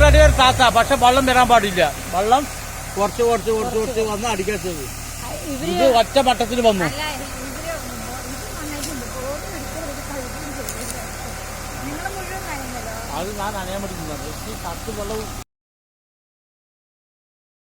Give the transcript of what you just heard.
Already ഒരു താത്ത, പക്ഷെ വെള്ളം വരാൻ പാടില്ല. വെള്ളം കുറച്ച് വന്ന് അടിക്കാത്തത്. ഇത് ഒറ്റ മട്ടത്തിൽ വന്നു. അത് ഞാൻ നനയാൻ പറ്റുന്നത്. ഈ കത്ത് വെള്ളം